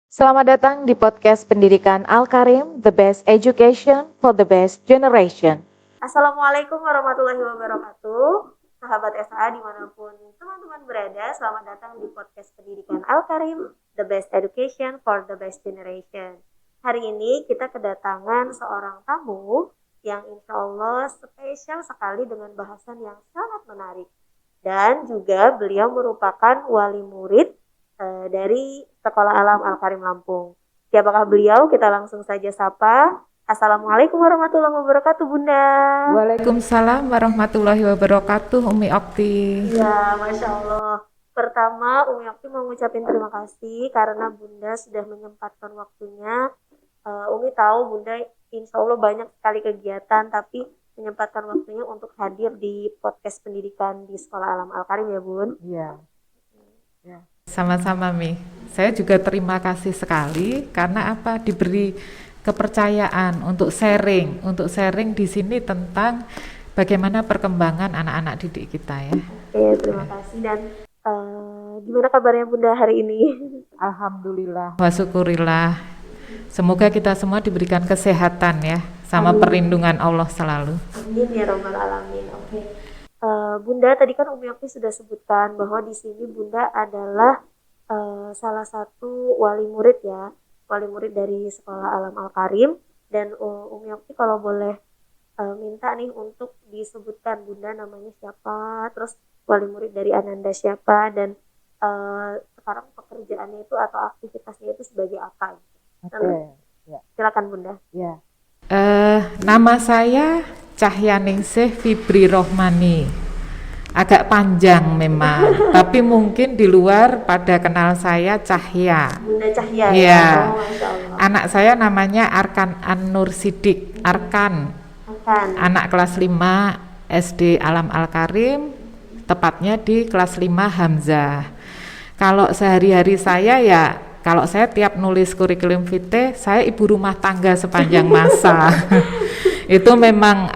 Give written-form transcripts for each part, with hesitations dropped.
Selamat datang di podcast Pendidikan Al-Karim, the best education for the best generation. Assalamualaikum warahmatullahi wabarakatuh. Sahabat SA dimanapun teman-teman berada, selamat datang di podcast Pendidikan Al-Karim, the best education for the best generation. Hari ini kita kedatangan seorang tamu yang insya Allah spesial sekali dengan bahasan yang sangat menarik. Dan juga beliau merupakan wali murid dari Sekolah Alam Al-Karim Lampung. Siapakah beliau? Kita langsung saja sapa. Assalamualaikum warahmatullahi wabarakatuh, Bunda. Waalaikumsalam warahmatullahi wabarakatuh, Umi Okti. Ya, Masya Allah. Pertama, Umi Okti mau ngucapin terima kasih karena Bunda sudah menyempatkan waktunya. Umi tahu Bunda insya Allah banyak sekali kegiatan, tapi menyempatkan waktunya untuk hadir di podcast pendidikan di Sekolah Alam Al-Karim ya, Bun. Iya. Ya. Sama-sama, Mi. Saya juga terima kasih sekali karena diberi kepercayaan untuk sharing di sini tentang bagaimana perkembangan anak-anak didik kita ya. Oke, terima kasih. Dan gimana kabarnya Bunda hari ini? Alhamdulillah wa syukurillah. Semoga kita semua diberikan kesehatan ya, sama Amin. Perlindungan Allah selalu. Amin ya robbal alamin. Oke. Bunda, tadi kan Umi Okti sudah sebutkan bahwa di sini Bunda adalah salah satu wali murid ya, wali murid dari Sekolah Alam Al-Karim. Dan Umi Okti kalau boleh minta nih untuk disebutkan Bunda namanya siapa, terus wali murid dari Ananda siapa, dan sekarang pekerjaannya itu atau aktivitasnya itu sebagai apa? Oke. Ya. Silakan Bunda. Ya. Nama saya Cahyaningsih Fibri Rohmani. Agak panjang memang, tapi mungkin di luar pada kenal saya Cahya. Bunda Cahya Ya. Oh, Masya Allah. Anak saya namanya Arkan An-Nur Sidik. Arkan. Anak kelas 5 SD Alam Al-Karim, tepatnya di kelas 5 Hamzah. Kalau sehari-hari saya ya, kalau saya tiap nulis kurikulum vitae, saya ibu rumah tangga sepanjang masa. Itu memang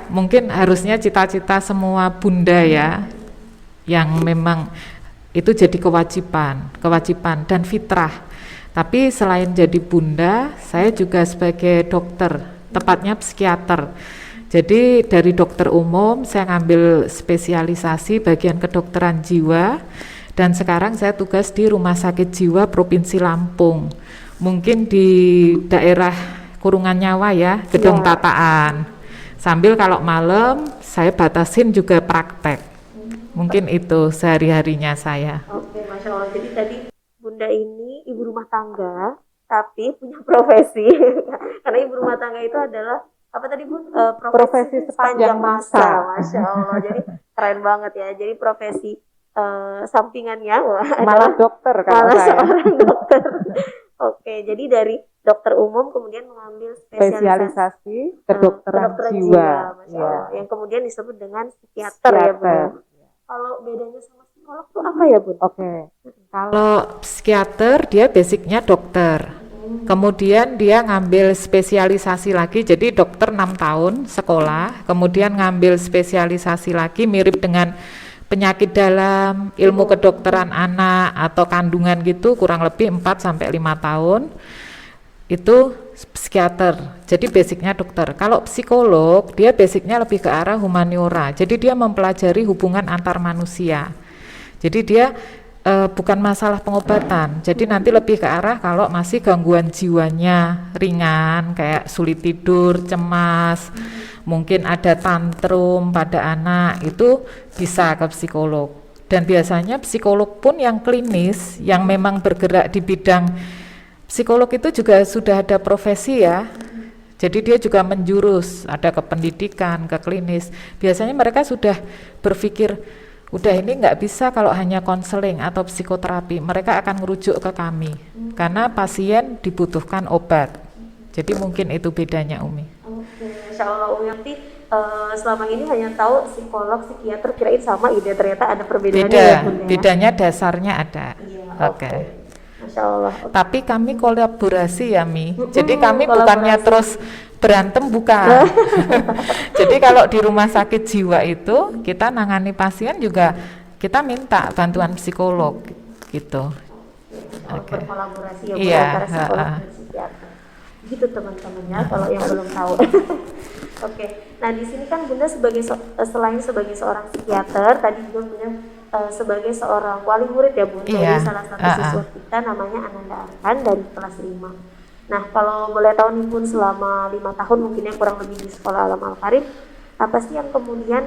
mungkin harusnya cita-cita semua bunda ya, yang memang itu jadi kewajiban dan fitrah. Tapi selain jadi bunda, saya juga sebagai dokter, tepatnya psikiater. Jadi dari dokter umum saya ngambil spesialisasi bagian kedokteran jiwa. Dan sekarang saya tugas di Rumah Sakit Jiwa Provinsi Lampung. Mungkin di daerah Kurungan Nyawa ya, Gedung Tataan. Sambil kalau malam saya batasin juga praktek. Mungkin itu sehari-harinya saya. Oke, Masya Allah. Jadi tadi Bunda ini ibu rumah tangga, tapi punya profesi. Karena ibu rumah tangga itu adalah apa tadi Bun? Profesi sepanjang masa. Masya Allah. Jadi keren banget ya. Jadi profesi sampingannya Malah dokter kalau malah saya. seorang dokter. Oke, jadi dari dokter umum kemudian mengambil spesialisasi Kedokteran kedokteran jiwa. Masya Allah. Yang kemudian disebut dengan psikiater ya Bun. Ya? Kalau bedanya sama psikolog tuh apa ya Bun? Oke. Kalau psikiater dia basicnya dokter. Kemudian dia ngambil spesialisasi lagi, jadi dokter 6 tahun sekolah, kemudian ngambil spesialisasi lagi mirip dengan penyakit dalam, ilmu kedokteran anak atau kandungan gitu, kurang lebih 4-5 tahun. Itu psikiater, jadi basicnya dokter. Kalau psikolog, dia basicnya lebih ke arah humaniora, jadi dia mempelajari hubungan antar manusia. Jadi dia bukan masalah pengobatan, jadi nanti lebih ke arah kalau masih gangguan jiwanya ringan, kayak sulit tidur, cemas, mungkin ada tantrum pada anak, itu bisa ke psikolog. Dan biasanya psikolog pun yang klinis, yang memang bergerak di bidang psikolog itu juga sudah ada profesi ya. Jadi dia juga menjurus, ada ke pendidikan, ke klinis. Biasanya mereka sudah berpikir, udah ini nggak bisa kalau hanya konseling atau psikoterapi, mereka akan merujuk ke kami. Karena pasien dibutuhkan obat. Jadi mungkin itu bedanya Umi. Oke, Masya Allah Umi Okti selama ini hanya tahu psikolog, psikiater, kirain sama ide, ternyata ada perbedaannya ya Bun ya? Bedanya dasarnya ada. Iya, Oke. Masya Allah. Tapi kami kolaborasi ya Mi. Jadi kami bukannya terus berantem, bukan. Jadi kalau di rumah sakit jiwa itu kita nangani pasien juga kita minta bantuan psikolog gitu. Oke. Berkolaborasi ya Bu, Iya, antara psikolog heeh. dan psikiater. Gitu teman-teman ya, kalau yang belum tahu. Oke, nah di sini kan Bunda selain sebagai seorang psikiater, tadi juga Bunda sebagai seorang wali murid ya Bun, dari Iya, salah satu heeh. siswa kita namanya Ananda Arkan dari kelas 5. Nah kalau boleh tahu nih Bun, selama 5 tahun mungkin ya kurang lebih di Sekolah Alam Al-Karim, apa sih yang kemudian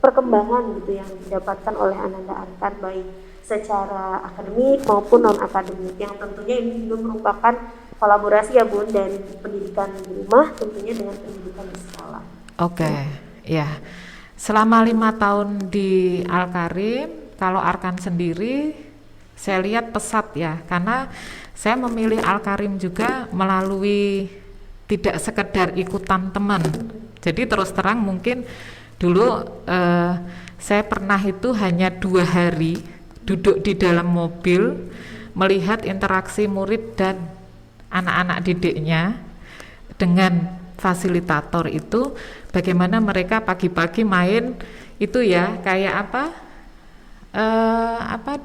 perkembangan gitu yang didapatkan oleh Ananda Arkan baik secara akademik maupun non akademik, yang tentunya ini juga merupakan kolaborasi ya Bun, dari pendidikan di rumah tentunya dengan pendidikan di sekolah. Oke, ya. Selama 5 tahun di Al-Karim, kalau Arkan sendiri, saya lihat pesat ya, karena saya memilih Al-Karim juga melalui tidak sekedar ikutan teman. Jadi terus terang mungkin dulu saya pernah itu hanya 2 hari duduk di dalam mobil melihat interaksi murid dan anak-anak didiknya dengan fasilitator itu, bagaimana mereka pagi-pagi main itu ya, kayak apa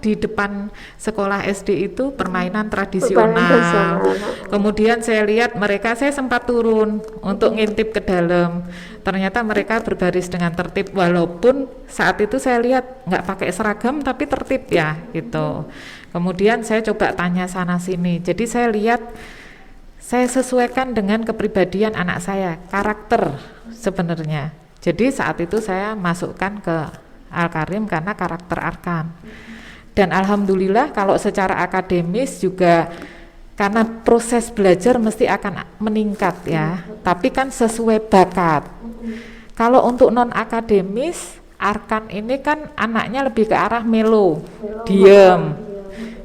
di depan sekolah SD itu permainan tradisional. Kemudian saya lihat mereka, saya sempat turun untuk ngintip ke dalam. Ternyata mereka berbaris dengan tertib, walaupun saat itu saya lihat nggak pakai seragam tapi tertib ya gitu. Kemudian saya coba tanya sana sini. Jadi saya lihat, saya sesuaikan dengan kepribadian anak saya, karakter sebenarnya. Jadi saat itu saya masukkan ke Al-Karim karena karakter Arkan. Dan alhamdulillah kalau secara akademis juga, karena proses belajar mesti akan meningkat ya, tapi kan sesuai bakat. Kalau untuk non akademis, Arkan ini kan anaknya lebih ke arah melo, diem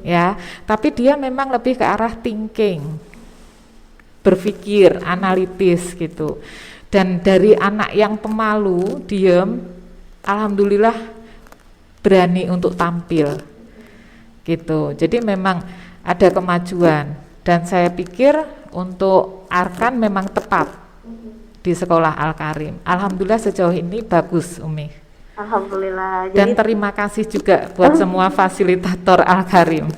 ya, tapi dia memang lebih ke arah thinking, berpikir analitis gitu. Dan dari anak yang pemalu, diem, alhamdulillah berani untuk tampil gitu. Jadi memang ada kemajuan, dan saya pikir untuk Arkan memang tepat di sekolah Al-Karim. Alhamdulillah sejauh ini bagus Umi. Alhamdulillah. Dan terima kasih juga buat semua fasilitator Al-Karim.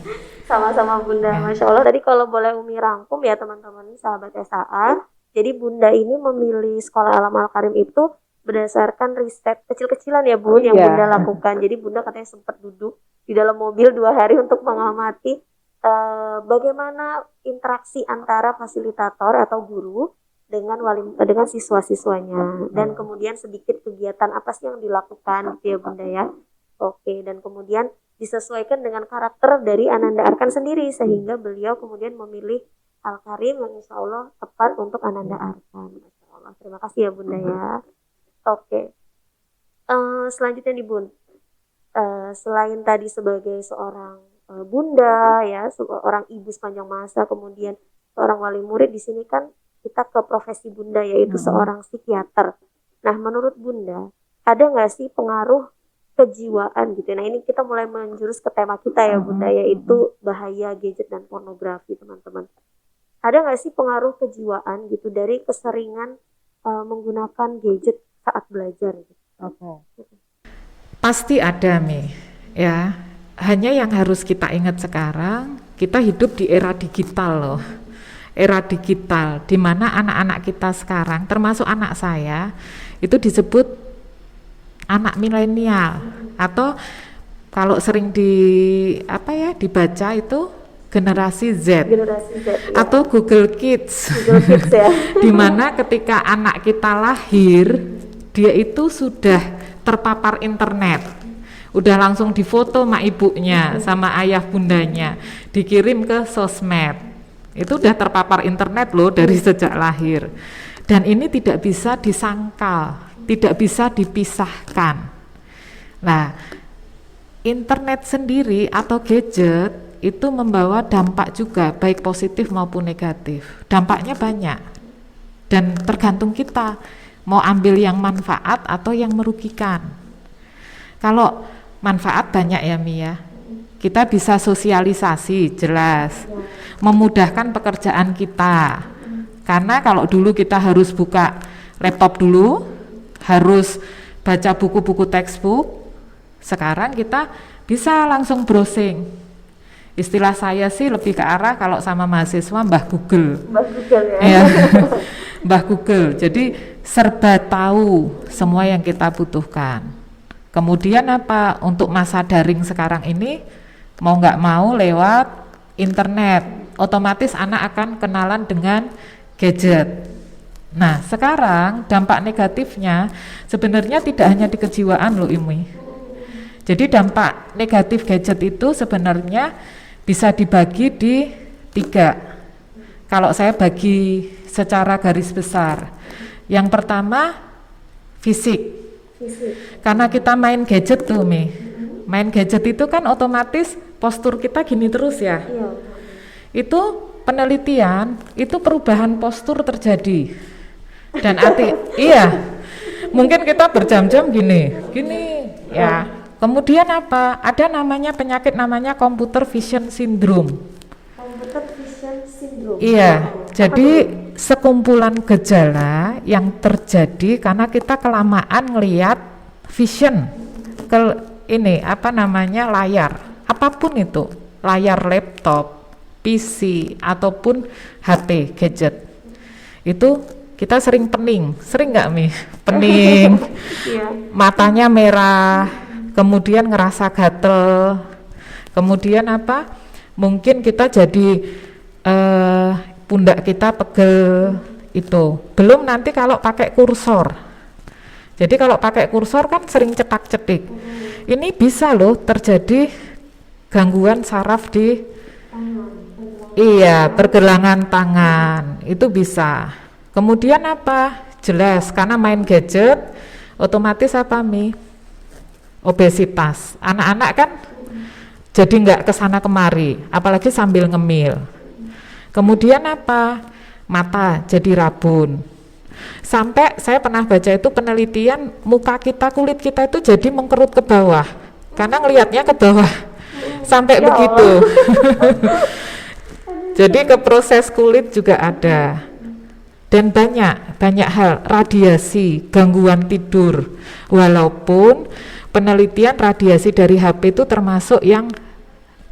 Sama-sama Bunda, Ya. Masya Allah. Tadi kalau boleh Umi rangkum ya teman-teman sahabat SAA, jadi Bunda ini memilih Sekolah Alam Al-Karim itu berdasarkan riset kecil-kecilan ya Bun, yang Iya. Bunda lakukan. Jadi Bunda katanya sempat duduk di dalam mobil 2 hari untuk mengamati bagaimana interaksi antara fasilitator atau guru dengan siswa-siswanya, dan kemudian sedikit kegiatan apa sih yang dilakukan gitu ya Bunda ya. Oke, dan kemudian disesuaikan dengan karakter dari Ananda Arkan sendiri, sehingga beliau kemudian memilih Al-Karim yang insya Allah tepat untuk Ananda Arkan. Masya Allah, terima kasih ya Bunda ya. Oke, selanjutnya nih Bun, selain tadi sebagai seorang Bunda ya, seorang ibu sepanjang masa, kemudian seorang wali murid, di sini kan kita ke profesi Bunda yaitu seorang psikiater. Nah menurut Bunda, ada nggak sih pengaruh kejiwaan gitu? Nah ini kita mulai menjurus ke tema kita ya Bunda, yaitu bahaya gadget dan pornografi teman-teman. Ada nggak sih pengaruh kejiwaan gitu dari keseringan menggunakan gadget saat belajar gitu? Pasti ada Mi ya. Hanya yang harus kita ingat sekarang, kita hidup di era digital loh. Era digital di mana anak-anak kita sekarang, termasuk anak saya, itu disebut anak milenial, atau kalau sering dibaca itu generasi Z, Generasi Z ya. atau Google Kids. Google Kids ya. Di mana ketika anak kita lahir, dia itu sudah terpapar internet, udah langsung difoto sama ibunya sama ayah bundanya, dikirim ke sosmed, itu udah terpapar internet loh dari sejak lahir. Dan ini tidak bisa disangkal, tidak bisa dipisahkan. Nah, internet sendiri atau gadget itu membawa dampak juga, baik positif maupun negatif. Dampaknya banyak, dan tergantung kita mau ambil yang manfaat atau yang merugikan. Kalau manfaat banyak ya Mia, kita bisa sosialisasi jelas, memudahkan pekerjaan kita. Karena kalau dulu kita harus buka laptop dulu, harus baca buku-buku textbook, sekarang kita bisa langsung browsing. Istilah saya sih lebih ke arah kalau sama mahasiswa Mbah Google. Mbak Google ya. Ya, Mbah Google. Jadi serba tahu semua yang kita butuhkan. Kemudian apa? Untuk masa daring sekarang ini mau nggak mau lewat internet, otomatis anak akan kenalan dengan gadget. Nah, sekarang dampak negatifnya sebenarnya tidak hanya di kejiwaan loh Imi. Jadi dampak negatif gadget itu sebenarnya bisa dibagi di 3. Kalau saya bagi secara garis besar. Yang pertama fisik. Karena kita main gadget tuh Mi. Main gadget itu kan otomatis postur kita gini terus ya. Iya. Itu penelitian, itu perubahan postur terjadi. Dan iya, mungkin kita berjam-jam gini ya. Kemudian apa? Ada namanya penyakit namanya computer vision syndrome. Computer vision syndrome. Iya, jadi sekumpulan gejala yang terjadi karena kita kelamaan ngelihat vision ke ini apa namanya layar, apapun itu, layar laptop, PC ataupun HP gadget. Itu kita sering pening, sering nggak Mi? Pening, Iya. matanya merah, kemudian ngerasa gatel, kemudian apa? Mungkin kita jadi pundak kita pegel itu. Belum nanti kalau pakai kursor. Jadi kalau pakai kursor kan sering cetak-cetik. Ini bisa loh terjadi gangguan saraf di pergelangan tangan. Itu bisa. Kemudian apa? Jelas karena main gadget otomatis apa Mi? Obesitas. Anak-anak kan jadi nggak kesana kemari, apalagi sambil ngemil. Kemudian apa? Mata jadi rabun. Sampai saya pernah baca itu penelitian muka kita, kulit kita itu jadi mengkerut ke bawah karena ngelihatnya ke bawah sampai begitu. Jadi ke proses kulit juga ada. Dan banyak hal, radiasi, gangguan tidur. Walaupun penelitian radiasi dari HP itu termasuk yang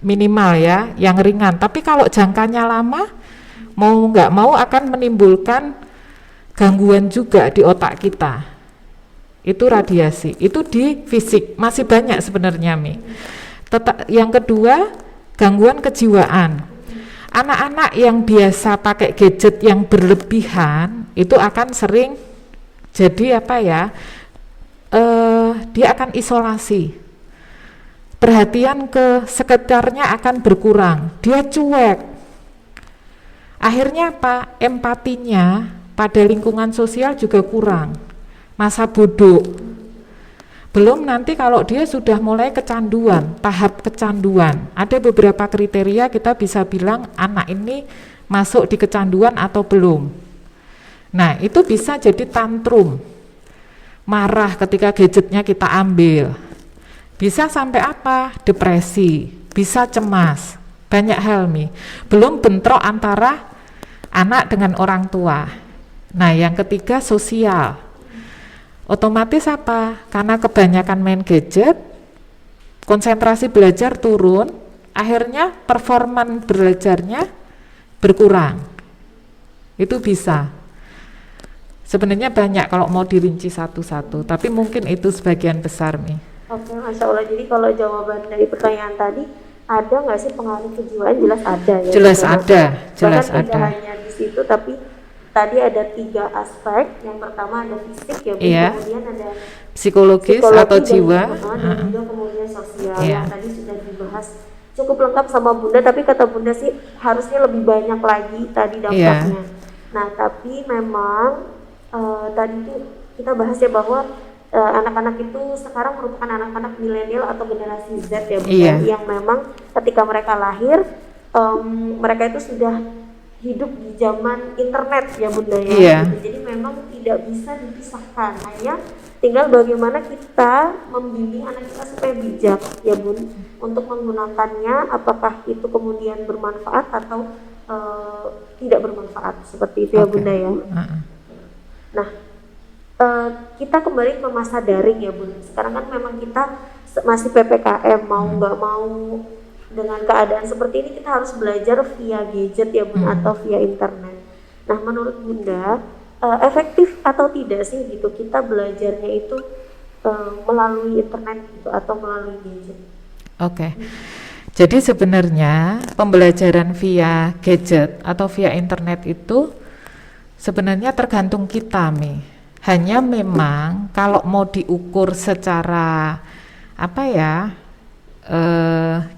minimal ya, yang ringan. Tapi kalau jangkanya lama, mau nggak mau akan menimbulkan gangguan juga di otak kita. Itu radiasi, itu di fisik, masih banyak sebenarnya Mi. Yang kedua, gangguan kejiwaan. Anak-anak yang biasa pakai gadget yang berlebihan itu akan sering jadi apa ya? Dia akan isolasi. Perhatian ke sekitarnya akan berkurang. Dia cuek. Akhirnya apa? Empatinya pada lingkungan sosial juga kurang. Masa bodoh. Belum nanti kalau dia sudah mulai kecanduan, tahap kecanduan. Ada beberapa kriteria kita bisa bilang anak ini masuk di kecanduan atau belum. Nah, itu bisa jadi tantrum. Marah ketika gadgetnya kita ambil. Bisa sampai apa? Depresi, bisa cemas. Banyak hal Mi. Belum bentrok antara anak dengan orang tua. Nah, yang ketiga sosial. Otomatis apa? Karena kebanyakan main gadget, konsentrasi belajar turun, akhirnya performan belajarnya berkurang. Itu bisa. Sebenarnya banyak kalau mau dirinci satu-satu, tapi mungkin itu sebagian besar Mi. Oke, Masya Allah. Jadi kalau jawaban dari pertanyaan tadi, ada nggak sih pengaruh kejiwaan? Jelas ada ya. Jelas ada, jelas bahkan tidak ada. hanya di situ, tapi tadi ada 3 aspek. Yang pertama ada fisik ya, Bu. Iya. Kemudian ada Psikologis psikologi atau jiwa. dan juga kemudian sosial. Iya. Yang tadi sudah dibahas cukup lengkap sama Bunda, tapi kata Bunda sih harusnya lebih banyak lagi tadi dampaknya. Nah, tapi memang tadi tuh kita bahas ya bahwa anak-anak itu sekarang merupakan anak-anak milenial atau generasi Z ya Bunda, Iya. yang memang ketika mereka lahir mereka itu sudah hidup di zaman internet ya Bunda ya. Iya. Gitu. Jadi memang tidak bisa dipisahkan, hanya tinggal bagaimana kita membimbing anak kita supaya bijak ya Bun untuk menggunakannya, apakah itu kemudian bermanfaat atau tidak bermanfaat, seperti itu ya Bunda ya. Nah, kita kembali ke masa daring ya Bun. Sekarang kan memang kita masih PPKM, mau nggak mau dengan keadaan seperti ini kita harus belajar via gadget ya Bun, atau via internet. Nah, menurut Bunda efektif atau tidak sih gitu kita belajarnya itu melalui internet gitu atau melalui gadget? Oke. Jadi sebenarnya pembelajaran via gadget atau via internet itu sebenarnya tergantung kita, Mi. Hanya memang kalau mau diukur secara apa ya,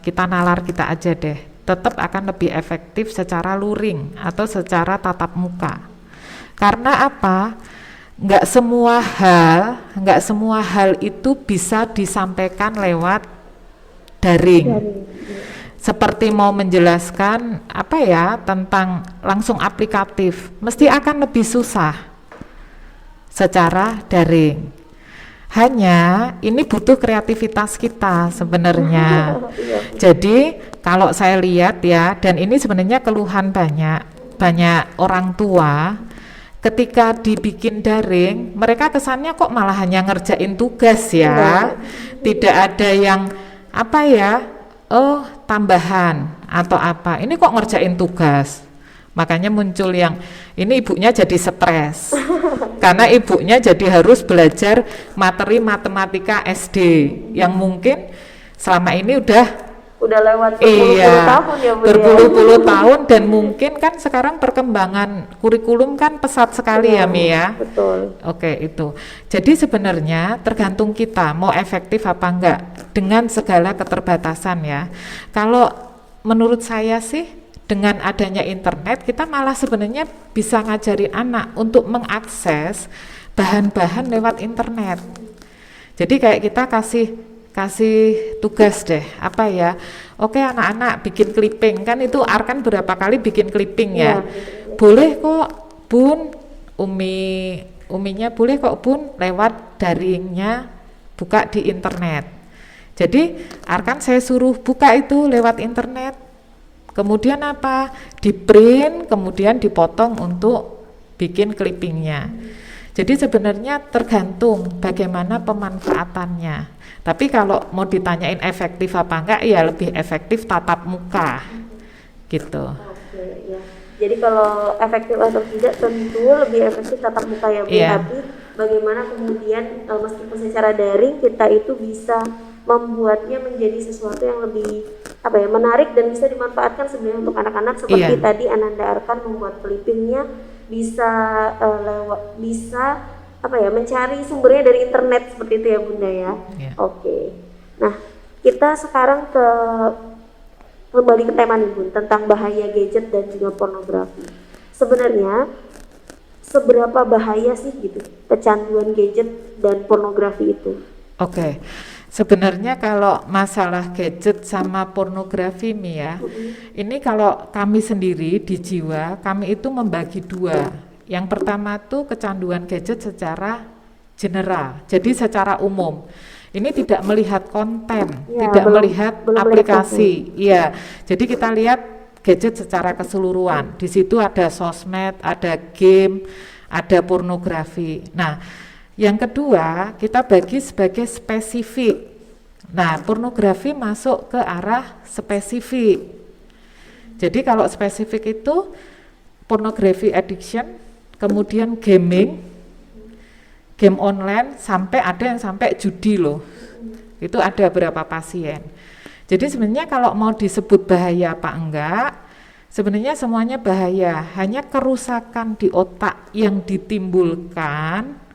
kita nalar kita aja deh, tetap akan lebih efektif secara luring atau secara tatap muka. Karena apa? Nggak semua hal itu bisa disampaikan lewat daring. Seperti mau menjelaskan apa ya tentang langsung aplikatif, mesti akan lebih susah secara daring. Hanya ini butuh kreativitas kita sebenarnya. Jadi kalau saya lihat ya, dan ini sebenarnya keluhan banyak orang tua, ketika dibikin daring, mereka kesannya kok malah hanya ngerjain tugas ya, tidak ada yang apa ya, tambahan atau apa, ini kok ngerjain tugas. Makanya muncul yang ini ibunya jadi stres karena ibunya jadi harus belajar materi matematika SD yang mungkin selama ini udah lewat berpuluh-puluh tahun ya Bu, berpuluh-puluh tahun, dan mungkin kan sekarang perkembangan kurikulum kan pesat sekali ya Mi ya. Betul. Oke, itu. Jadi sebenarnya tergantung kita mau efektif apa enggak dengan segala keterbatasan ya. Kalau menurut saya sih dengan adanya internet kita malah sebenarnya bisa ngajarin anak untuk mengakses bahan-bahan lewat internet. Jadi kayak kita kasih tugas deh, apa ya, oke anak-anak bikin clipping, kan itu Arkan berapa kali bikin clipping ya, boleh kok Bun, Uminya boleh kok Bun lewat daringnya buka di internet. Jadi Arkan saya suruh buka itu lewat internet, kemudian apa, di print, kemudian dipotong untuk bikin clippingnya. Jadi sebenarnya tergantung bagaimana pemanfaatannya. Tapi kalau mau ditanyain efektif apa enggak, ya lebih efektif tatap muka gitu. Oke, ya. Jadi kalau efektif atau tidak tentu lebih efektif tatap muka ya Bu. Tapi bagaimana kemudian meskipun secara daring kita itu bisa membuatnya menjadi sesuatu yang lebih apa ya, menarik dan bisa dimanfaatkan sebenarnya untuk anak-anak seperti tadi Ananda Arkan membuat clippingnya bisa bisa apa ya, mencari sumbernya dari internet seperti itu ya Bunda ya. Oke. Nah, kita sekarang kembali ke tema nih Bun, tentang bahaya gadget dan juga pornografi. Sebenarnya seberapa bahaya sih gitu kecanduan gadget dan pornografi itu? Oke. Sebenarnya kalau masalah gadget sama pornografi Mi ya, ini kalau kami sendiri di Jiwa, kami itu membagi dua. Yang pertama tuh kecanduan gadget secara general, jadi secara umum. Ini tidak melihat konten, tidak melihat aplikasi. Iya, jadi kita lihat gadget secara keseluruhan. Di situ ada sosmed, ada game, ada pornografi. Nah, yang kedua kita bagi sebagai spesifik. Nah, pornografi masuk ke arah spesifik. Jadi kalau spesifik itu pornografi addiction, kemudian gaming, game online, sampai ada yang sampai judi loh. Itu ada beberapa pasien. Jadi sebenarnya kalau mau disebut bahaya apa enggak, sebenarnya semuanya bahaya. Hanya kerusakan di otak yang ditimbulkan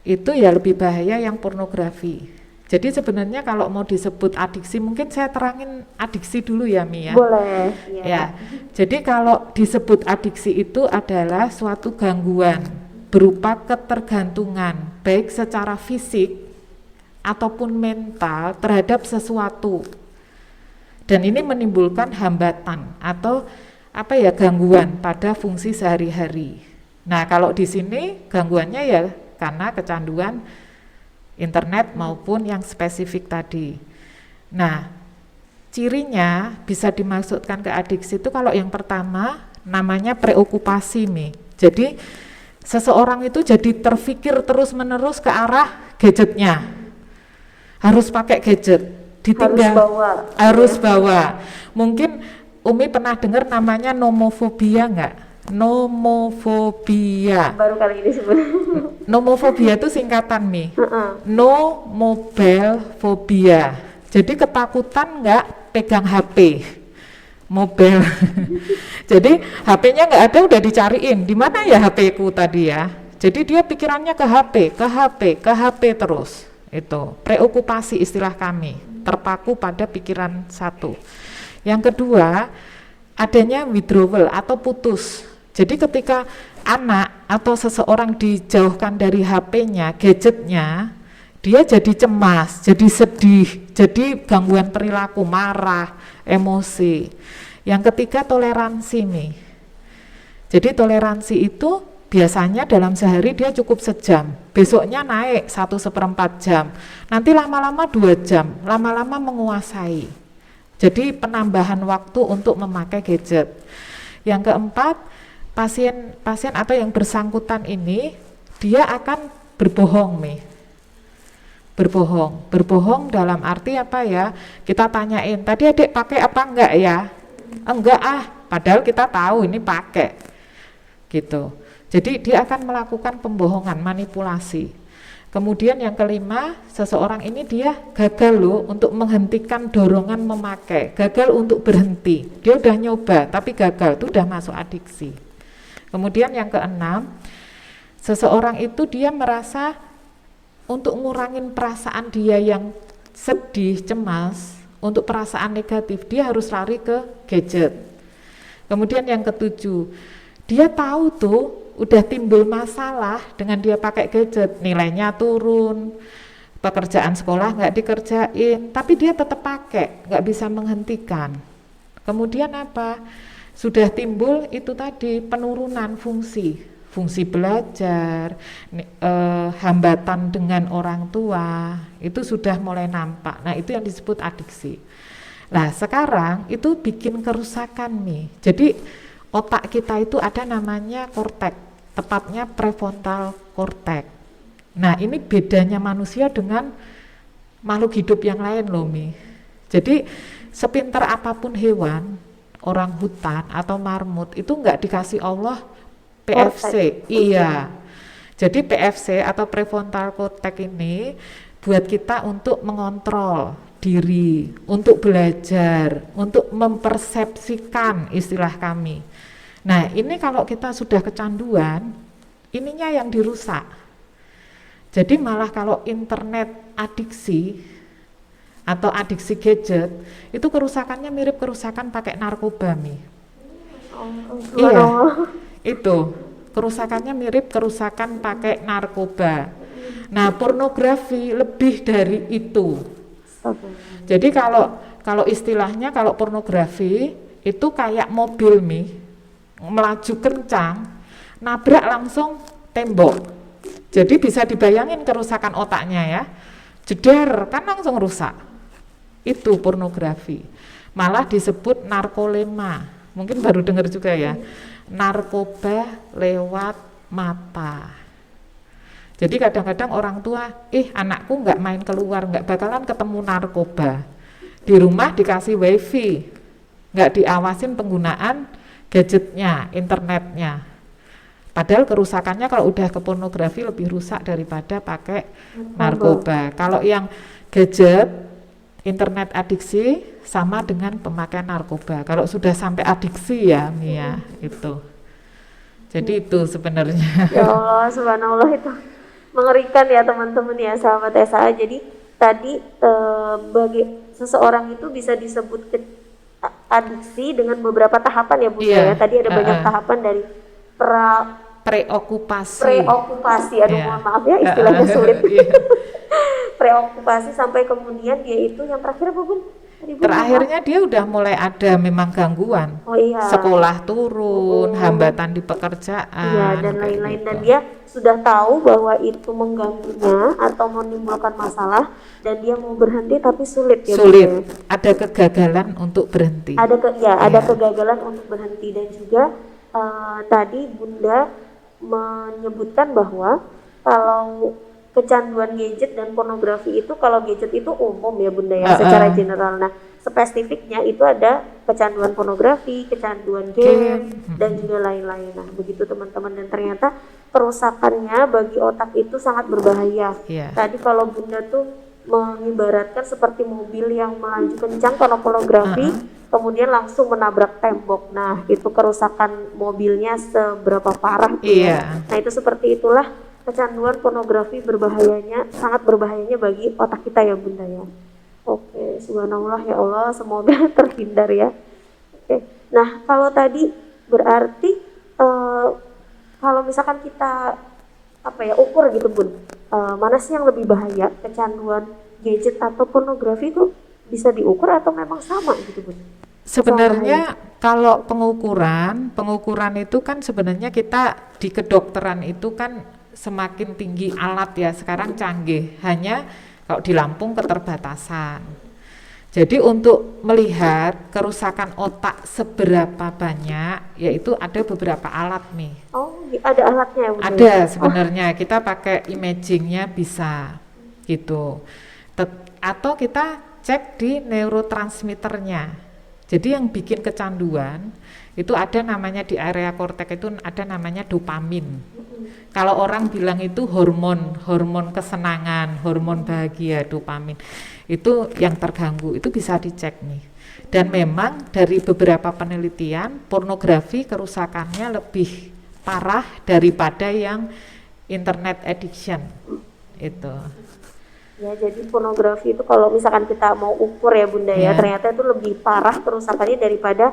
itu ya lebih bahaya yang pornografi. Jadi sebenarnya kalau mau disebut adiksi, mungkin saya terangin adiksi dulu ya Mi ya. Boleh. Ya. Jadi kalau disebut adiksi itu adalah suatu gangguan berupa ketergantungan baik secara fisik ataupun mental terhadap sesuatu. Dan ini menimbulkan hambatan atau apa ya, gangguan pada fungsi sehari-hari. Nah, kalau di sini gangguannya ya karena kecanduan internet maupun yang spesifik tadi. Nah, cirinya bisa dimaksudkan ke adiksi itu kalau yang pertama namanya preokupasi Mi. Jadi seseorang itu jadi terfikir terus-menerus ke arah gadgetnya. Harus pakai gadget. ditinggal, bawa. harus bawa. Mungkin Umi pernah dengar namanya nomofobia nggak? Nomofobia. Baru kali ini sebenarnya. Nomofobia itu singkatan nih. No mobile phobia. Jadi ketakutan nggak pegang HP, mobile. Jadi HP-nya nggak ada, udah dicariin di mana ya HP-ku tadi ya. Jadi dia pikirannya ke HP terus. Itu preokupasi istilah kami, terpaku pada pikiran satu. Yang kedua, adanya withdrawal atau putus. Jadi ketika anak atau seseorang dijauhkan dari HP-nya, gadgetnya, dia jadi cemas, jadi sedih, jadi gangguan perilaku, marah, emosi. Yang ketiga, toleransi nih. Jadi toleransi itu biasanya dalam sehari dia cukup sejam, besoknya naik 1/4 jam, nanti lama-lama 2 jam, lama-lama menguasai. Jadi penambahan waktu untuk memakai gadget. Yang keempat, pasien atau yang bersangkutan ini dia akan berbohong nih. Berbohong dalam arti apa ya? Kita tanyain, tadi adik pakai apa enggak ya? Enggak padahal kita tahu ini pakai. Gitu. Jadi dia akan melakukan pembohongan, manipulasi. Kemudian yang kelima, seseorang ini dia gagal loh untuk menghentikan dorongan memakai, gagal untuk berhenti. Dia udah nyoba tapi gagal, itu udah masuk adiksi. Kemudian yang keenam, seseorang itu dia merasa untuk ngurangin perasaan dia yang sedih, cemas, untuk perasaan negatif, dia harus lari ke gadget. Kemudian yang ketujuh, dia tahu tuh udah timbul masalah dengan dia pakai gadget, nilainya turun, pekerjaan sekolah nggak dikerjain, tapi dia tetap pakai, nggak bisa menghentikan. Kemudian apa? Sudah timbul itu tadi penurunan fungsi belajar, hambatan dengan orang tua, itu sudah mulai nampak. Nah itu yang disebut adiksi. Nah sekarang itu bikin kerusakan nih. Jadi otak kita itu ada namanya korteks, tepatnya prefrontal cortex. Nah ini bedanya manusia dengan makhluk hidup yang lain loh Mi. Jadi sepintar apapun hewan, orang hutan atau marmut itu nggak dikasih Allah PFC. Iya. Jadi PFC atau prefrontal cortex ini buat kita untuk mengontrol diri, untuk belajar, untuk mempersepsikan istilah kami. Nah ini kalau kita sudah kecanduan, ininya yang dirusak. Jadi malah kalau internet adiksi atau adiksi gadget, itu kerusakannya mirip kerusakan pakai narkoba Mi. Iya, itu kerusakannya mirip kerusakan pakai narkoba. Nah pornografi lebih dari itu. Jadi kalau istilahnya kalau pornografi itu kayak mobil Mi, melaju kencang, nabrak langsung tembok. Jadi bisa dibayangin kerusakan otaknya ya, jeder kan langsung rusak. Itu pornografi. Malah disebut narkolema. Mungkin baru dengar juga ya. Narkoba lewat mata. Jadi kadang-kadang orang tua, anakku nggak main keluar, nggak bakalan ketemu narkoba. Di rumah dikasih wifi, nggak diawasin penggunaan gadgetnya, internetnya. Padahal kerusakannya kalau udah ke pornografi lebih rusak daripada pakai narkoba. Kalau yang gadget, internet adiksi sama dengan pemakaian narkoba. Kalau sudah sampai adiksi ya Mia, itu. Jadi itu sebenarnya. Ya Allah, subhanallah, itu mengerikan ya teman-teman ya, sahabat SA. Jadi tadi bagi seseorang itu bisa disebut adiksi dengan beberapa tahapan ya Bu ya. Tadi ada banyak tahapan dari preokupasi. Aduh mohon maaf ya istilahnya sulit. Preokupasi sampai kemudian dia itu yang terakhir apa Bun? Terakhirnya dia udah mulai ada memang gangguan. Sekolah turun, hambatan di pekerjaan, dan lain-lain gitu. Dan dia sudah tahu bahwa itu mengganggunya atau menimbulkan masalah dan dia mau berhenti tapi sulit ya. Sulit. Ada kegagalan untuk berhenti. Ada kegagalan untuk berhenti. Dan juga tadi Bunda menyebutkan bahwa kalau kecanduan gadget dan pornografi itu, kalau gadget itu umum ya Bunda ya, secara general. Nah, spesifiknya itu ada kecanduan pornografi, kecanduan game, dan juga lain-lain. Nah, begitu teman-teman, dan ternyata kerusakannya bagi otak itu sangat berbahaya. Tadi kalau Bunda tuh mengibaratkan seperti mobil yang melaju kencang karena pornografi, kemudian langsung menabrak tembok. Nah, itu kerusakan mobilnya seberapa parah ya. Nah, itu seperti itulah kecanduan pornografi berbahayanya, sangat berbahayanya bagi otak kita ya Bunda ya. Oke, subhanallah ya Allah, semoga terhindar ya. Oke, nah kalau tadi berarti kalau misalkan kita ukur gitu Bun, mana sih yang lebih bahaya, kecanduan gadget atau pornografi itu bisa diukur atau memang sama gitu Bun? Sebenarnya kalau pengukuran itu kan sebenarnya kita di kedokteran itu kan semakin tinggi alat ya, sekarang canggih, hanya kalau di Lampung keterbatasan. Jadi untuk melihat kerusakan otak seberapa banyak, yaitu ada beberapa alat nih. Oh, ada alatnya ya Bunda? Ada sebenarnya, kita pakai imagingnya bisa gitu. Atau kita cek di neurotransmitternya. Jadi yang bikin kecanduan itu ada namanya di area korteks itu ada namanya dopamin. Kalau orang bilang itu hormon kesenangan, hormon bahagia, dopamin. Itu yang terganggu, itu bisa dicek nih. Dan memang dari beberapa penelitian, pornografi kerusakannya lebih parah daripada yang internet addiction. Itu. Ya, jadi pornografi itu kalau misalkan kita mau ukur ya Bunda ya, ternyata itu lebih parah kerusakannya daripada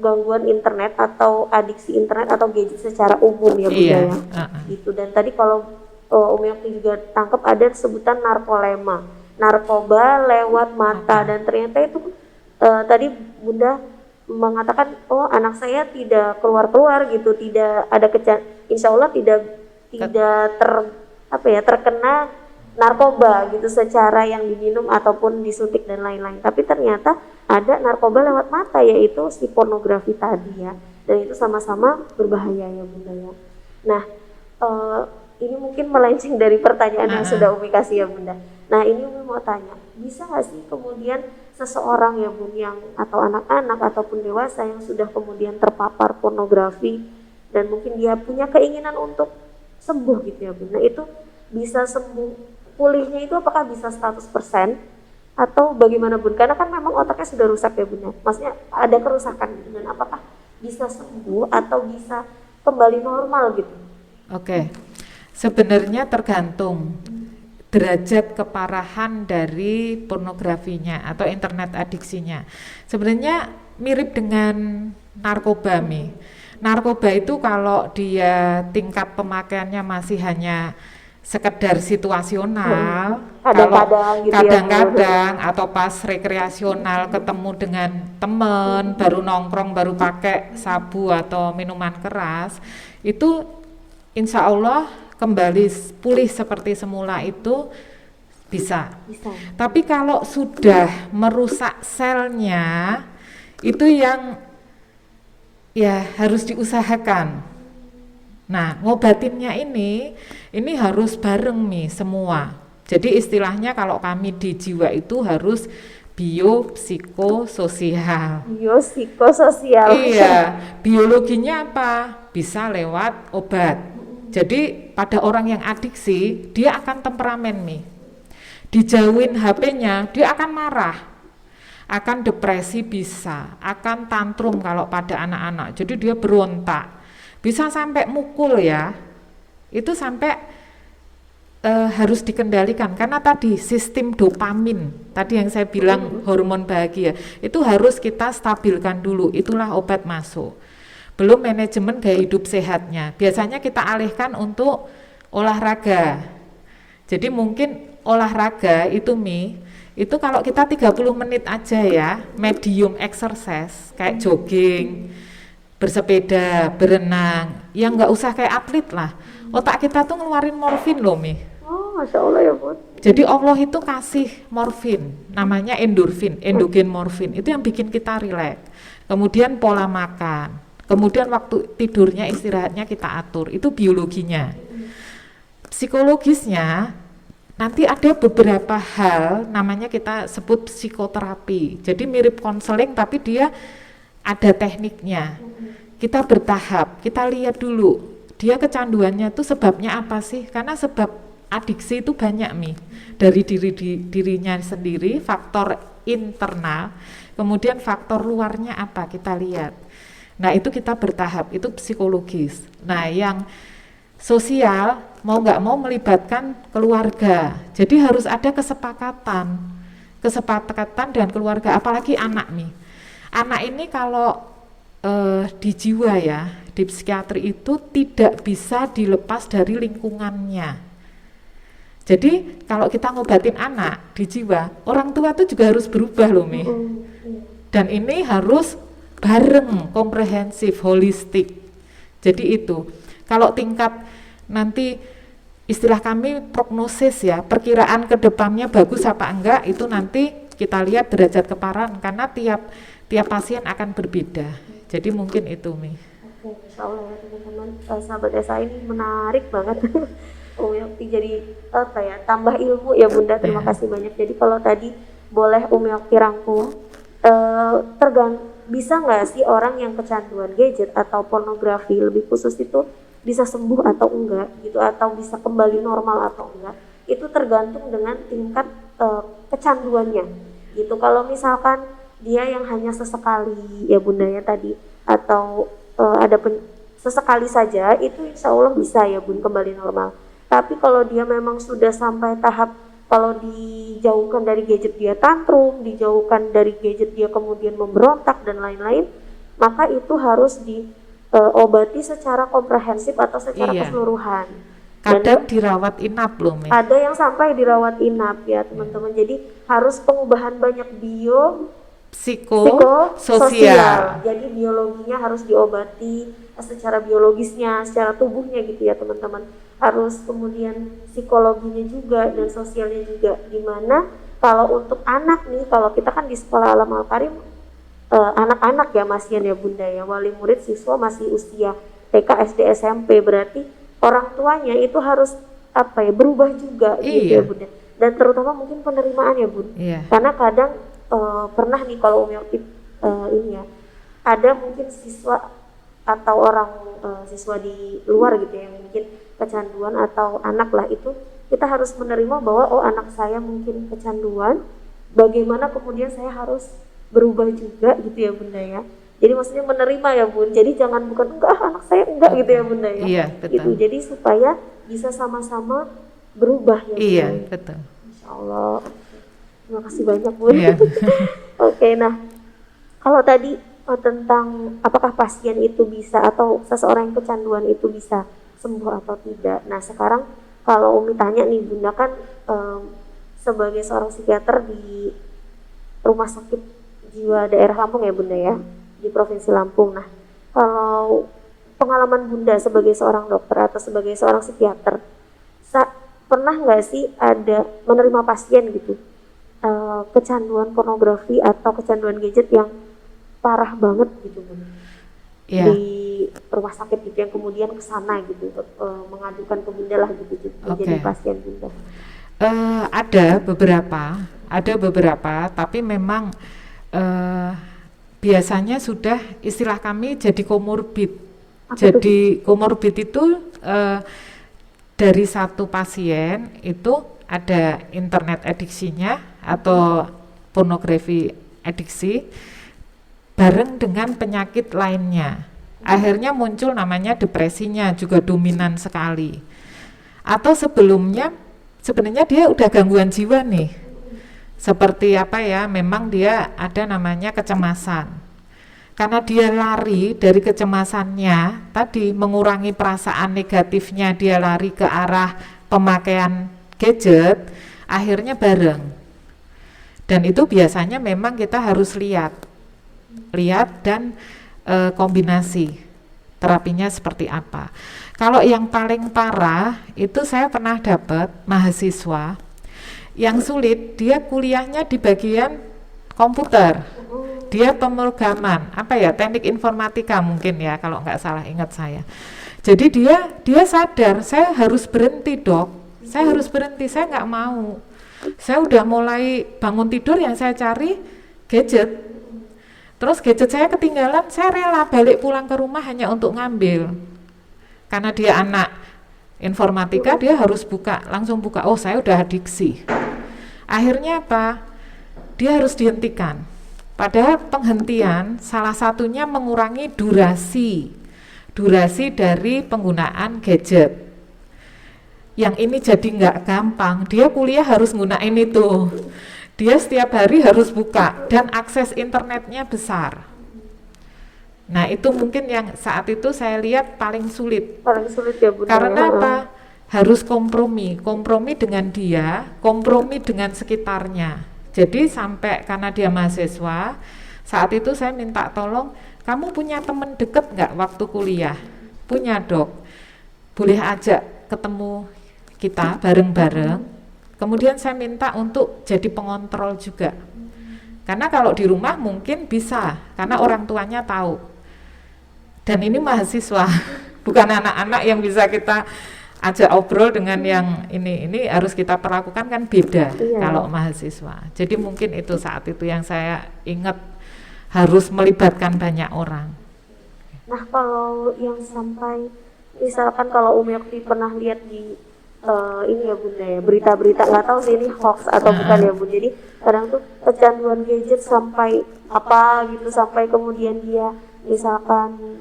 gangguan internet atau adiksi internet atau gadget secara umum ya Bunda ya. Gitu. Dan tadi kalau Umi Okti juga tangkap ada sebutan narkolema, narkoba lewat mata, dan ternyata itu tadi Bunda mengatakan anak saya tidak keluar gitu, tidak ada insya Allah tidak terkena narkoba gitu secara yang diminum ataupun disuntik dan lain-lain, tapi ternyata ada narkoba lewat mata, yaitu si pornografi tadi ya, dan itu sama-sama berbahaya ya Bunda ya. Nah, ini mungkin melenceng dari pertanyaan yang sudah Umi kasih ya Bunda. Nah, ini Umi mau tanya, bisa nggak sih kemudian seseorang ya Bun, yang atau anak-anak ataupun dewasa yang sudah kemudian terpapar pornografi dan mungkin dia punya keinginan untuk sembuh gitu ya Bun, nah itu bisa sembuh, pulihnya itu apakah bisa 100% atau bagaimana Bun? Karena kan memang otaknya sudah rusak ya Bun, maksudnya ada kerusakan gitu, dan apakah bisa sembuh atau bisa kembali normal gitu? Oke, sebenarnya tergantung derajat keparahan dari pornografinya atau internet adiksinya. Sebenarnya mirip dengan narkoba Mi. Narkoba itu kalau dia tingkat pemakaiannya masih hanya sekedar situasional, kadang-kadang atau pas rekreasional ketemu dengan teman, baru nongkrong, baru pakai sabu atau minuman keras, itu insya Allah kembali pulih seperti semula itu bisa. Tapi kalau sudah merusak selnya, itu yang ya harus diusahakan. Nah, ngobatinnya ini harus bareng nih semua. Jadi istilahnya kalau kami di jiwa itu harus biopsikososial. Biopsikososial. Iya, biologinya apa? Bisa lewat obat. Jadi pada orang yang adiksi, dia akan temperamen nih. Dijauhin HP-nya, dia akan marah. Akan depresi bisa, akan tantrum kalau pada anak-anak. Jadi dia berontak. Bisa sampai mukul ya. Itu sampai harus dikendalikan karena tadi sistem dopamin, tadi yang saya bilang hormon bahagia, itu harus kita stabilkan dulu. Itulah obat masuk. Belum manajemen gaya hidup sehatnya, biasanya kita alihkan untuk olahraga. Jadi mungkin olahraga itu itu kalau kita 30 menit aja ya, medium exercise kayak jogging, bersepeda, berenang, yang nggak usah kayak atlet lah. Otak kita tuh ngeluarin morfin loh Oh, Masya Allah ya Bun. Jadi Allah itu kasih morfin, namanya endorfin, endogen morfin, itu yang bikin kita rileks. Kemudian pola makan, kemudian waktu tidurnya, istirahatnya kita atur, itu biologinya. psikologisnya nanti ada beberapa hal namanya kita sebut psikoterapi. Jadi mirip konseling tapi dia ada tekniknya. Kita bertahap, kita lihat dulu dia kecanduannya itu sebabnya apa sih? Karena sebab adiksi itu banyak Mi, dari dirinya sendiri, faktor internal, kemudian faktor luarnya apa kita lihat. Nah itu kita bertahap, itu psikologis. Nah yang sosial mau nggak mau melibatkan keluarga, jadi harus ada kesepakatan dan keluarga, apalagi anak nih. Anak ini kalau di jiwa ya, di psikiatri itu tidak bisa dilepas dari lingkungannya. Jadi kalau kita ngobatin anak di jiwa, orang tua itu juga harus berubah loh Mi. Dan ini harus bareng, komprehensif, holistik. Jadi itu, kalau tingkat nanti istilah kami prognosis ya, perkiraan ke depannya bagus apa enggak, itu nanti kita lihat derajat keparahan karena tiap pasien akan berbeda. Jadi mungkin itu Mi. Oke, Insya Allah ya teman-teman, sahabat SA ini menarik banget. Oh Yokti jadi apa ya, tambah ilmu ya Bunda, terima kasih banyak. Jadi kalau tadi boleh Yokti rangkum, bisa nggak sih orang yang kecanduan gadget atau pornografi lebih khusus itu bisa sembuh atau enggak gitu, atau bisa kembali normal atau enggak, itu tergantung dengan tingkat kecanduannya gitu. Kalau misalkan dia yang hanya sesekali ya Bunda ya tadi, atau sesekali saja, itu insya Allah bisa ya Bun kembali normal. Tapi kalau dia memang sudah sampai tahap kalau dijauhkan dari gadget dia tantrum, dijauhkan dari gadget dia kemudian memberontak dan lain-lain, maka itu harus diobati secara komprehensif atau secara keseluruhan. Kadang dirawat inap loh Mi. Ada yang sampai dirawat inap ya teman-teman. Jadi harus pengubahan banyak psikososial. Jadi biologinya harus diobati secara biologisnya, secara tubuhnya gitu ya teman-teman. Harus kemudian psikologinya juga dan sosialnya juga. Dimana kalau untuk anak nih, kalau kita kan di sekolah Alam Al-Karim anak-anak ya Masian ya Bunda ya, wali murid siswa masih usia TK, SD, SMP, berarti orang tuanya itu harus berubah juga gitu ya Bunda. Dan terutama mungkin penerimaan ya Bun. Karena kadang pernah nih kalau Yokti ini ya, ada mungkin siswa atau orang siswa di luar gitu ya, mungkin kecanduan atau anak lah, itu kita harus menerima bahwa oh anak saya mungkin kecanduan, bagaimana kemudian saya harus berubah juga gitu ya Bunda ya. Jadi maksudnya menerima ya Bun, jadi jangan bukan enggak anak saya enggak gitu ya Bunda ya. Iya betul. Gitu, jadi supaya bisa sama-sama berubah ya Bunda. Iya betul. Insya Allah. Terima kasih banyak Bun. Oke, nah kalau tadi tentang apakah pasien itu bisa atau seseorang yang kecanduan itu bisa sembuh atau tidak. Nah sekarang kalau Umi tanya nih Bunda kan sebagai seorang psikiater di Rumah Sakit Jiwa Daerah Lampung ya Bunda ya, di Provinsi Lampung. Nah kalau pengalaman Bunda sebagai seorang dokter atau sebagai seorang psikiater, pernah nggak sih ada menerima pasien gitu kecanduan pornografi atau kecanduan gadget yang parah banget gitu Bunda? Di rumah sakit gitu yang kemudian ke sana gitu untuk mengadukan ke Bunda lah gitu menjadi pasien Bunda. Ada beberapa tapi memang biasanya sudah istilah kami jadi komorbid. Jadi komorbid itu dari satu pasien itu ada internet adiksinya atau pornografi adiksi bareng dengan penyakit lainnya. Akhirnya muncul namanya depresinya juga dominan sekali. Atau sebelumnya sebenarnya dia udah gangguan jiwa nih. Seperti apa ya, memang dia ada namanya kecemasan. Karena dia lari dari kecemasannya, tadi mengurangi perasaan negatifnya, dia lari ke arah pemakaian gadget, akhirnya bareng. Dan itu biasanya memang kita harus lihat dan kombinasi terapinya seperti apa. Kalau yang paling parah itu saya pernah dapat mahasiswa yang sulit, dia kuliahnya di bagian komputer, dia pemrograman teknik informatika mungkin ya kalau nggak salah ingat saya. Jadi dia sadar, saya harus berhenti dok, saya harus berhenti, saya nggak mau. Saya udah mulai bangun tidur yang saya cari gadget. Terus gadget saya ketinggalan, saya rela balik pulang ke rumah hanya untuk ngambil. Karena dia anak informatika, dia harus langsung buka, oh saya udah adiksi. Akhirnya apa? Dia harus dihentikan. Padahal penghentian salah satunya mengurangi durasi dari penggunaan gadget. Yang ini jadi nggak gampang, dia kuliah harus gunain itu. Dia setiap hari harus buka dan akses internetnya besar. Nah itu mungkin yang saat itu saya lihat paling sulit. Paling sulit ya Bunda. Karena apa? Harus kompromi dengan dia, kompromi dengan sekitarnya. Jadi sampai karena dia mahasiswa, saat itu saya minta tolong, kamu punya teman deket nggak waktu kuliah? Punya dok, boleh ajak ketemu kita bareng-bareng. Kemudian saya minta untuk jadi pengontrol juga. Karena kalau di rumah mungkin bisa, karena orang tuanya tahu. Dan ini mahasiswa, bukan anak-anak yang bisa kita ajak obrol dengan yang ini harus kita perlakukan kan beda kalau mahasiswa. Jadi mungkin itu saat itu yang saya ingat harus melibatkan banyak orang. Nah kalau yang sampai misalkan kalau Umi Okti pernah lihat di ini ya Bunda ya, berita-berita, nggak tahu sih ini hoax atau bukan ya Bunda. Jadi kadang tuh kecanduan gadget sampai apa gitu, sampai kemudian dia misalkan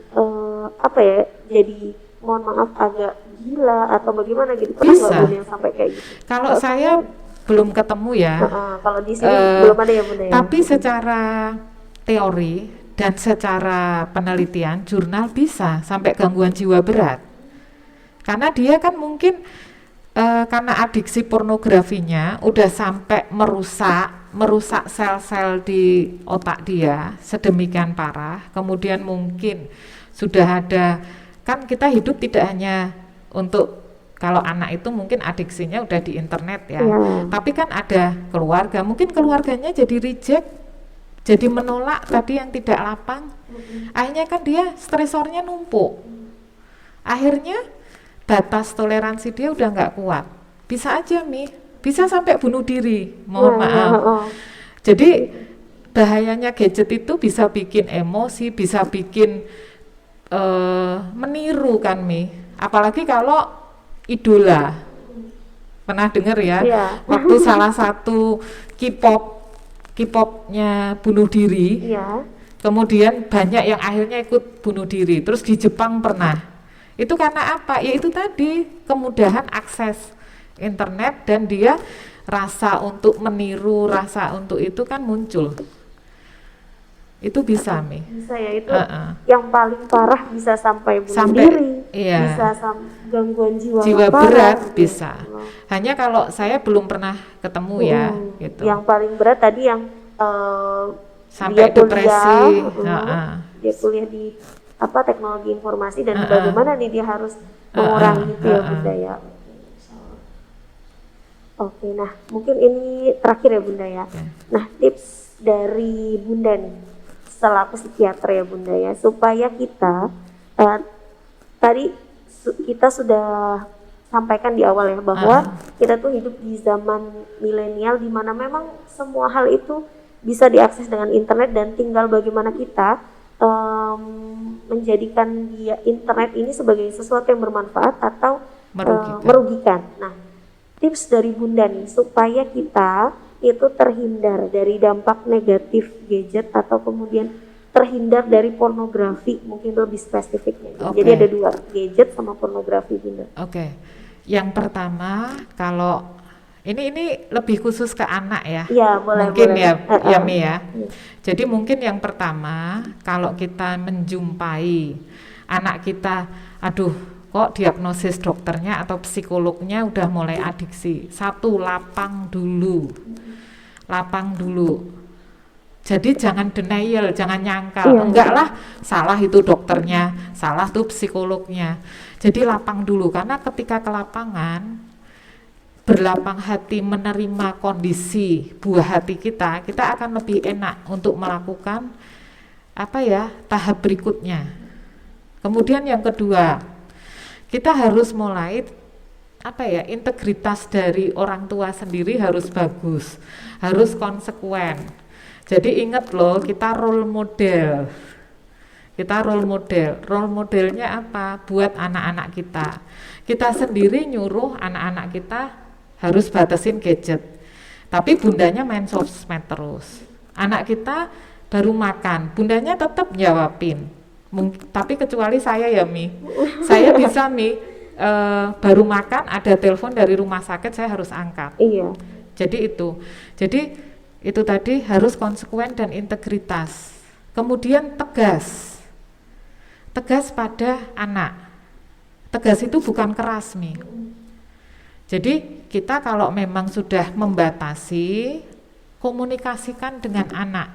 apa ya, jadi mohon maaf agak gila atau bagaimana gitu. Pernah nggak Bunda yang sampai kayak gitu? Kalau saya belum ketemu ya. Kalau di sini belum ada ya Bunda ya. Tapi secara teori dan secara penelitian jurnal bisa sampai gangguan jiwa berat. Karena dia kan mungkin karena adiksi pornografinya udah sampai merusak sel-sel di otak dia sedemikian parah. Kemudian mungkin sudah ada, kan kita hidup tidak hanya untuk, kalau anak itu mungkin adiksinya udah di internet ya, tapi kan ada keluarga, mungkin keluarganya jadi reject, jadi menolak tadi yang tidak lapang. Akhirnya kan dia stresornya numpuk, akhirnya batas toleransi dia udah nggak kuat, bisa aja bisa sampai bunuh diri, mohon maaf. Jadi bahayanya gadget itu bisa bikin emosi, bisa bikin meniru kan apalagi kalau idola. Pernah dengar ya, waktu salah satu K-popnya bunuh diri, kemudian banyak yang akhirnya ikut bunuh diri. Terus di Jepang pernah, itu karena apa? Ya itu tadi, kemudahan akses internet dan dia rasa untuk meniru, rasa untuk itu kan muncul. Itu bisa bisa ya, itu yang paling parah bisa sampai bunuh diri, bisa gangguan jiwa berat bisa. Hanya kalau saya belum pernah ketemu ya gitu. Yang paling berat tadi yang sampai dia depresi, dia kuliah di teknologi informasi dan bagaimana nih dia harus mengurangi itu ya Bunda ya. Oke, nah mungkin ini terakhir ya Bunda ya. Nah tips dari Bunda nih selaku psikiater ya Bunda ya, supaya kita tadi kita sudah sampaikan di awal ya bahwa kita tuh hidup di zaman milenial di mana memang semua hal itu bisa diakses dengan internet dan tinggal bagaimana kita menjadikan internet ini sebagai sesuatu yang bermanfaat atau merugikan. Nah, tips dari Bunda nih supaya kita itu terhindar dari dampak negatif gadget atau kemudian terhindar dari pornografi, mungkin lebih spesifiknya. Jadi ada dua, gadget sama pornografi Bunda. Yang pertama, kalau ini lebih khusus ke anak ya. Iya, boleh. Mungkin ya Mi ya. Jadi mungkin yang pertama, kalau kita menjumpai anak kita, aduh kok diagnosis dokternya atau psikolognya udah mulai adiksi. Satu, lapang dulu. Jadi jangan denial, jangan nyangkal. Enggak lah, salah itu dokternya, salah tuh psikolognya. Jadi lapang dulu, karena ketika ke lapangan, berlapang hati menerima kondisi buah hati kita akan lebih enak untuk melakukan tahap berikutnya. Kemudian yang kedua, kita harus mulai integritas dari orang tua sendiri harus bagus, harus konsekuen. Jadi ingat loh, kita role model. Role modelnya apa? Buat anak-anak kita. Kita sendiri nyuruh anak-anak kita harus batasin gadget. Tapi bundanya main sosmed terus. Anak kita baru makan, bundanya tetap jawabin. Tapi kecuali saya ya Mi. Saya bisa Mi, baru makan ada telepon dari rumah sakit saya harus angkat. Iya. Jadi itu tadi harus konsekuen dan integritas. Kemudian tegas pada anak. Tegas itu bukan keras Mi. Jadi kita kalau memang sudah membatasi, komunikasikan dengan anak.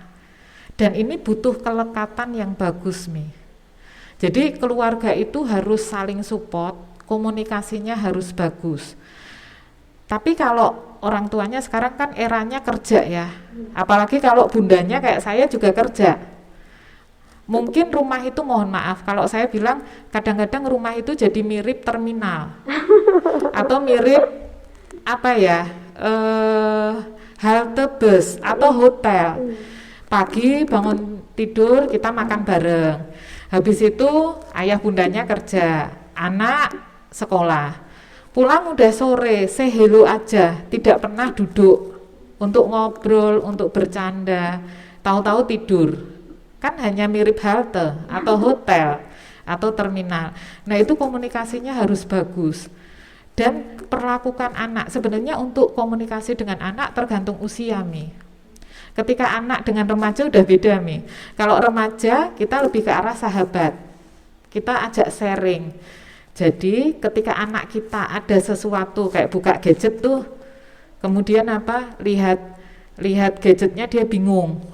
Dan ini butuh kelekatan yang bagus Mi. Jadi keluarga itu harus saling support, komunikasinya harus bagus. Tapi kalau orang tuanya sekarang kan eranya kerja ya, apalagi kalau bundanya kayak saya juga kerja. Mungkin rumah itu, mohon maaf kalau saya bilang, kadang-kadang rumah itu jadi mirip terminal atau mirip halte bus atau hotel. Pagi bangun tidur kita makan bareng, habis itu ayah bundanya kerja, anak sekolah, pulang udah sore, say hello aja, tidak pernah duduk untuk ngobrol, untuk bercanda, tahu-tahu tidur. Kan hanya mirip halte atau hotel atau terminal. Nah itu komunikasinya harus bagus. Dan perlakukan anak, sebenarnya untuk komunikasi dengan anak tergantung usia Mi. Ketika anak dengan remaja udah beda Mi. Kalau remaja kita lebih ke arah sahabat, kita ajak sharing. Jadi ketika anak kita ada sesuatu kayak buka gadget tuh, kemudian lihat gadgetnya dia bingung,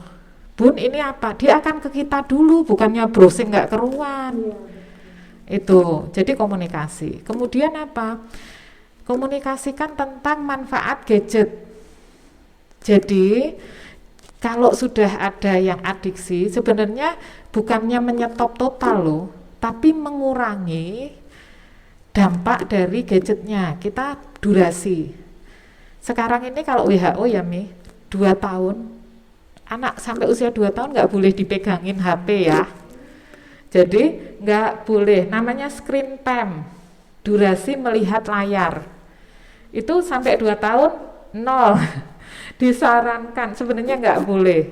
Bun ini apa? Dia akan ke kita dulu, bukannya browsing nggak keruan. Itu, jadi komunikasi. Kemudian apa? Komunikasikan tentang manfaat gadget. Jadi kalau sudah ada yang adiksi, sebenarnya bukannya menyetop total loh, tapi mengurangi dampak dari gadgetnya. Kita durasi. Sekarang ini kalau WHO ya Mi, 2 tahun, anak sampai usia 2 tahun nggak boleh dipegangin HP ya. Jadi nggak boleh, namanya screen time, durasi melihat layar. Itu sampai 2 tahun 0. Disarankan, sebenarnya nggak boleh.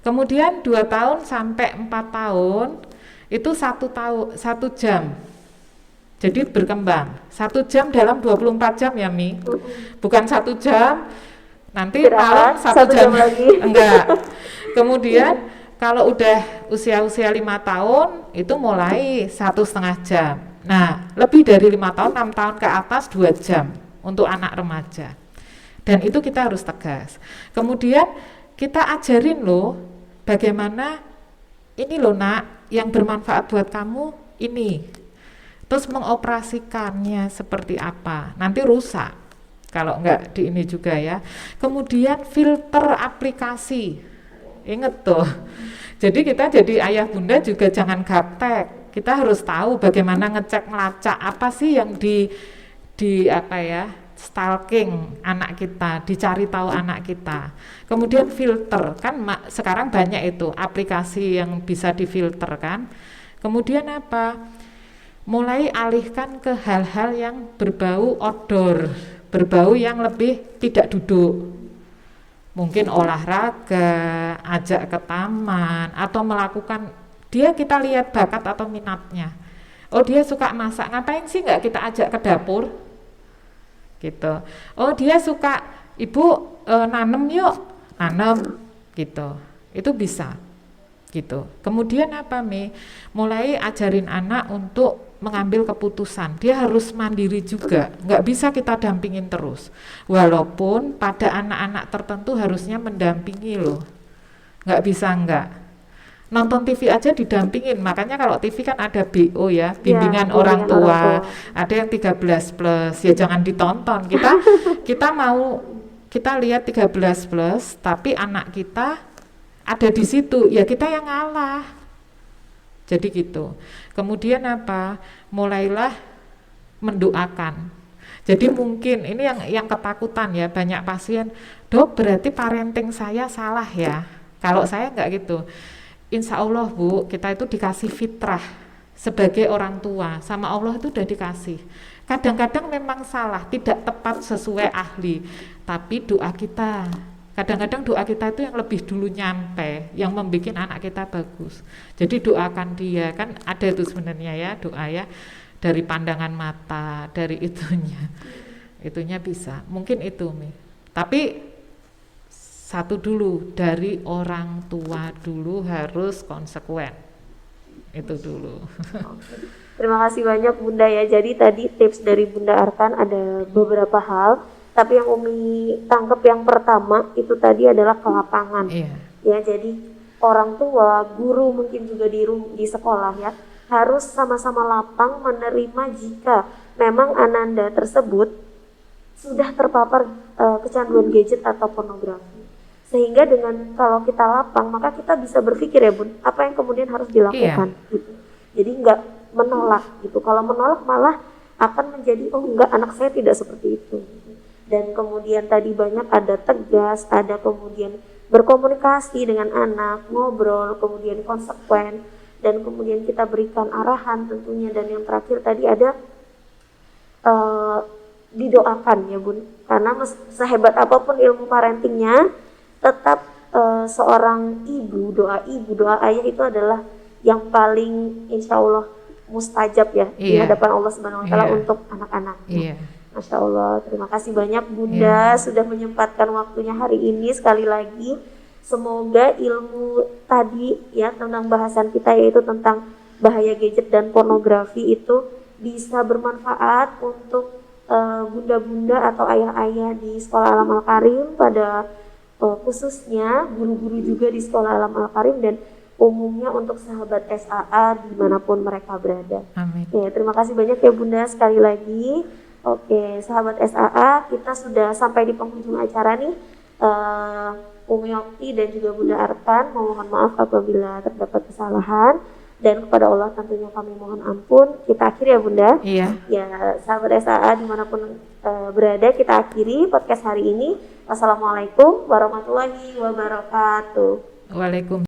Kemudian 2 tahun sampai 4 tahun itu 1 jam. Jadi berkembang 1 jam dalam 24 jam ya Mi. Bukan 1 jam nanti malam 1 jam lagi. Enggak. Kemudian kalau udah usia-usia 5 tahun itu mulai 1,5 jam. Nah lebih dari 5 tahun, 6 tahun ke atas 2 jam untuk anak remaja. Dan itu kita harus tegas. Kemudian kita ajarin loh bagaimana ini loh nak yang bermanfaat buat kamu ini. Terus mengoperasikannya seperti apa, nanti rusak kalau enggak di ini juga ya. Kemudian filter aplikasi, inget tuh. Jadi kita jadi ayah bunda juga jangan gaptek. Kita harus tahu bagaimana ngecek ngelacak apa sih yang di stalking anak kita, dicari tahu anak kita. Kemudian filter, kan sekarang banyak itu aplikasi yang bisa difilter kan. Kemudian apa? Mulai alihkan ke hal-hal yang berbau outdoor, berbau yang lebih tidak duduk. Mungkin olahraga, ajak ke taman, atau melakukan, kita lihat bakat atau minatnya. Oh dia suka masak, ngapain sih nggak kita ajak ke dapur? Gitu. Oh dia suka, ibu nanem yuk, nanem gitu. Itu bisa. Gitu. Kemudian apa Mi? Mulai ajarin anak untuk mengambil keputusan. Dia harus mandiri juga, nggak bisa kita dampingin terus. Walaupun pada anak-anak tertentu harusnya mendampingi loh, nggak bisa enggak. Nonton TV aja didampingin, makanya kalau TV kan ada BO ya, bimbingan orang tua. Ada yang 13 plus, ya jangan ditonton. Kita lihat 13 plus, tapi anak kita ada di situ, ya kita yang ngalah. Jadi gitu. Kemudian apa? Mulailah mendoakan. Jadi mungkin ini yang ketakutan ya banyak pasien, dok berarti parenting saya salah ya. Kalau saya nggak gitu. Insya Allah Bu, kita itu dikasih fitrah sebagai orang tua, sama Allah itu udah dikasih. Kadang-kadang memang salah, tidak tepat sesuai ahli, tapi doa kita, kadang-kadang doa kita itu yang lebih dulu nyampe, yang membuat anak kita bagus. Jadi doakan dia, kan ada itu sebenarnya ya doa ya, dari pandangan mata, dari itunya bisa, mungkin itu Mi. Tapi satu dulu, dari orang tua dulu harus konsekuen, itu dulu. Terima kasih banyak Bunda ya. Jadi tadi tips dari Bunda Arkan ada beberapa hal, tapi yang Umi tangkap yang pertama itu tadi adalah ke lapangan. Ya, jadi orang tua, guru mungkin juga di sekolah ya, harus sama-sama lapang menerima jika memang ananda tersebut sudah terpapar kecanduan gadget atau pornografi. Sehingga dengan kalau kita lapang, maka kita bisa berpikir ya Bun, apa yang kemudian harus dilakukan gitu. Jadi enggak menolak gitu. Kalau menolak malah akan menjadi oh enggak, anak saya tidak seperti itu. Dan kemudian tadi banyak ada tegas, ada kemudian berkomunikasi dengan anak, ngobrol, kemudian konsekuen, dan kemudian kita berikan arahan tentunya. Dan yang terakhir tadi ada didoakan ya Bun, karena sehebat apapun ilmu parentingnya, tetap seorang ibu, doa ayah itu adalah yang paling insya Allah mustajab ya di hadapan Allah Subhanahu Wa Taala untuk anak-anaknya. Masya Allah, terima kasih banyak Bunda sudah menyempatkan waktunya hari ini. Sekali lagi semoga ilmu tadi ya tentang bahasan kita yaitu tentang bahaya gadget dan pornografi itu bisa bermanfaat untuk bunda-bunda atau ayah-ayah di Sekolah Alam Al-Karim, pada khususnya guru-guru juga di Sekolah Alam Al-Karim, dan umumnya untuk sahabat SAA dimanapun mereka berada. Amin. Ya, terima kasih banyak ya Bunda sekali lagi. Oke, sahabat SAA, kita sudah sampai di penghujung acara nih. Umi Okti dan juga Bunda Arkan mohon maaf apabila terdapat kesalahan, dan kepada Allah tentunya kami mohon ampun. Kita akhiri ya Bunda. Iya. Ya, sahabat SAA dimanapun berada, kita akhiri podcast hari ini. Wassalamualaikum warahmatullahi wabarakatuh. Waalaikumsalam.